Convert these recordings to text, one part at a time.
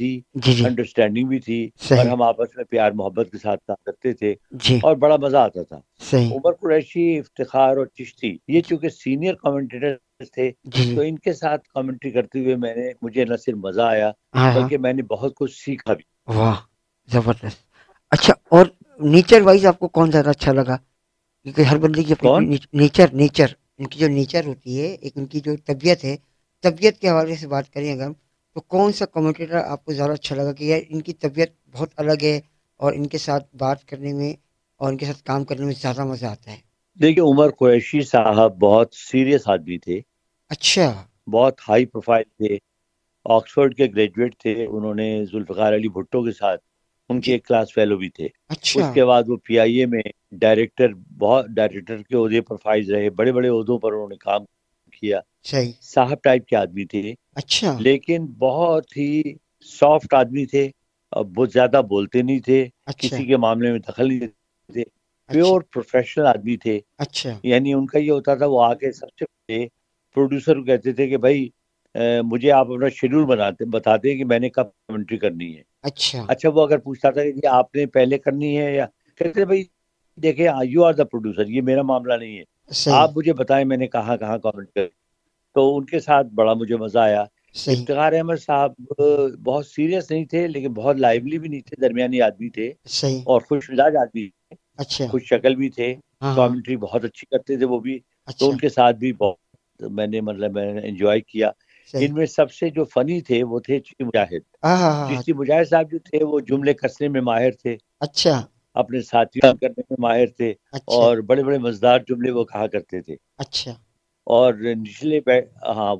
تھی، جی جی انڈرسٹینڈنگ بھی تھی، اور صحیح ہم آپس میں پیار محبت کے ساتھ کام کرتے تھے جی اور بڑا مزہ آتا تھا۔ صحیح عمر قریشی، افتخار اور چشتی یہ چونکہ سینئر کمنٹیٹر تھے، جی جی تو ان کے ساتھ کمنٹری کرتے ہوئے مجھے نہ صرف مزہ آیا ہاں ہاں بلکہ میں نے بہت کچھ سیکھا بھی۔ واہ زبردست. اچھا اور نیچر وائز آپ کو کون زیادہ اچھا لگا؟ کیونکہ ہر بندے کی اپنی کون؟ اپنی نیچر ان کی جو نیچر ہوتی ہے، ایک ان کی جو طبیعت ہے، طبیعت کے حوالے سے بات کریں اگر ہم، تو کون سا کمیونٹیٹر آپ کو زیادہ اچھا لگا کہ یار ان کی طبیعت بہت الگ ہے اور ان کے ساتھ بات کرنے میں اور ان کے ساتھ کام کرنے میں زیادہ مزہ آتا ہے؟ دیکھیے، عمر قریشی صاحب بہت سیریس آدمی تھے، اچھا بہت ہائی پروفائل تھے، آکسفورڈ کے گریجویٹ تھے، انہوں نے ذوالفقار علی بھٹو کے ساتھ ان کے جی ایک کلاس فیلو بھی تھے۔ اچھا اس کے بعد وہ پی آئی اے میں ڈائریکٹر کے عہدے پر فائز رہے، بڑے بڑے عہدوں پر انہوں نے کام کیا۔ صحیح صاحب ٹائپ کے آدمی تھے، اچھا لیکن بہت ہی سافٹ آدمی تھے، اور بہت زیادہ بولتے نہیں تھے، اچھا کسی کے معاملے میں دخل نہیں دیتے تھے، اچھا پیور پروفیشنل آدمی تھے۔ اچھا یعنی ان کا یہ ہوتا تھا، وہ آ کے سب سے پہلے پروڈیوسر کو کہتے تھے کہ بھائی مجھے آپ اپنا شیڈول بتاتے کہ میں نے کب کمنٹری کرنی ہے۔ اچھا اچھا وہ اگر پوچھتا تھا کہ آپ نے پہلے کرنی ہے یا، کہتے بھائی دیکھیں یو آر دا پروڈیوسر، یہ میرا معاملہ نہیں ہے، صحیح آپ مجھے بتائیں میں نے کہاں کہاں کمنٹ کر۔ تو ان کے ساتھ بڑا مجھے مزہ آیا۔ صحیح افتخار احمد صاحب بہت سیریس نہیں تھے لیکن بہت لائیولی بھی نہیں تھے، درمیانی آدمی تھے صحیح اور خوش مزاج آدمی تھے، اچھا خوش شکل بھی تھے، ہاں ہاں کامنٹری بہت اچھی کرتے تھے وہ بھی۔ تو اچھا ان کے ساتھ بھی بہت میں نے انجوائے کیا۔ صحیح ان میں سب سے جو فنی تھے وہ تھے چشتی مجاہد۔ ہاں ہاں ہاں چشتی مجاہد صاحب جو تھے وہ جملے کسنے میں ماہر تھے، اچھا اپنے ساتھیوں کرنے میں ماہر تھے، اچھا اور بڑے بڑے مزدار جملے وہ کہا کرتے تھے۔ اچھا اور ہاں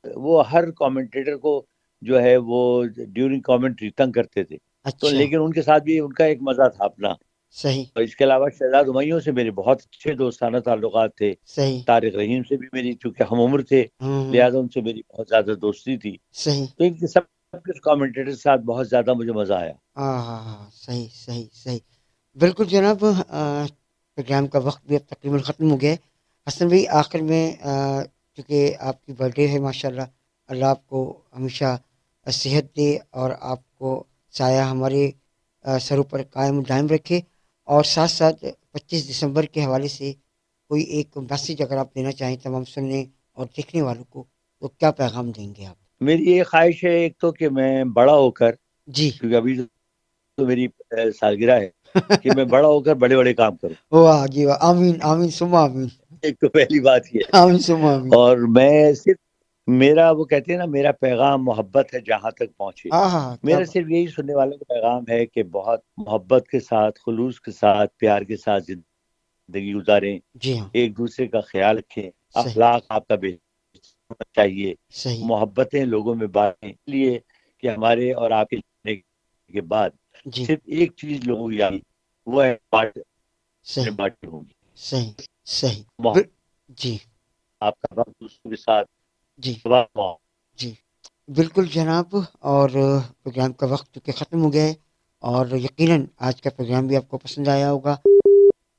وہ ہر کامنٹیٹر کو جو ہے وہ ڈیورنگ کامنٹری تنگ کرتے تھے، تو اچھا لیکن ان کے ساتھ بھی ان کا ایک مزہ تھا اپنا۔ صحیح اور اس کے علاوہ شہزاد ہمایوں سے میرے بہت اچھے دوستانہ تعلقات تھے، صحیح طارق رحیم سے بھی میری، چونکہ ہم عمر تھے ہوں لہٰذا ان سے میری بہت زیادہ دوستی تھی۔ صحیح تو ان کے سب کے کامنٹیٹر کے ساتھ بہت زیادہ مجھے مزہ آیا۔ ہاں ہاں ہاں صحیح صحیح صحیح بالکل جناب. پروگرام کا وقت بھی اب تقریباً ختم ہو گیا ہے. حسن بھائی آخر میں چونکہ آپ کی برتھ ڈے ہے ماشاء اللہ، اللہ آپ کو ہمیشہ صحت دے اور آپ کو سایہ ہمارے سروں پر قائم دائم رکھے، اور ساتھ ساتھ 25 دسمبر کے حوالے سے کوئی ایک میسیج اگر آپ دینا چاہیں تمام سننے اور دیکھنے والوں کو، تو کیا پیغام دیں گے آپ؟ میری یہ خواہش ہے ایک تو کہ میں بڑا ہو کر، جی کیونکہ ابھی تو میری سالگرہ ہے، کہ میں بڑا ہو کر بڑے بڑے کام کروں، واہ جی واہ آمین آمین سما آمین ایک تو پہلی بات یہ ہے۔ آمین سما آمین. اور میں صرف، میرا وہ کہتے ہیں نا، میرا پیغام محبت ہے جہاں تک پہنچے۔ ہاں ہاں کیا میرا صرف یہی سننے والوں کا پیغام ہے کہ بہت محبت کے ساتھ، خلوص کے ساتھ، پیار کے ساتھ زندگی گزاریں، جی ہاں ایک دوسرے کا خیال رکھیں، صحیح اخلاق آپ کا بہتر ہونا چاہیے، صحیح محبتیں لوگوں میں بانٹیں، اس لیے کہ ہمارے اور آپ کے جانے کے بعد جی صرف ایک چیز لوگوں کی یاد، وہ ہے صحیح بانٹی ہوں گی، صحیح صحیح محبت، جی آپ کا وقت دوسروں کے ساتھ جی تباہ۔ جی بالکل جناب. اور پروگرام کا وقت چونکہ ختم ہو گیا ہے، اور یقیناً آج کا پروگرام بھی آپ کو پسند آیا ہوگا،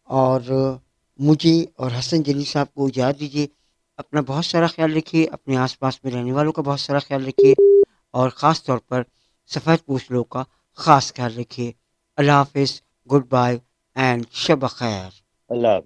اور مجھے اور حسن جلیل صاحب کو اجازت دیجیے. اپنا بہت سارا خیال رکھیے، اپنے آس پاس میں رہنے والوں کا بہت سارا خیال رکھیے، اور خاص طور پر سفید پوش لوگوں کا خاص خیال رکھیے. اللہ حافظ، گڈ بائے اینڈ شب خیر. اللہ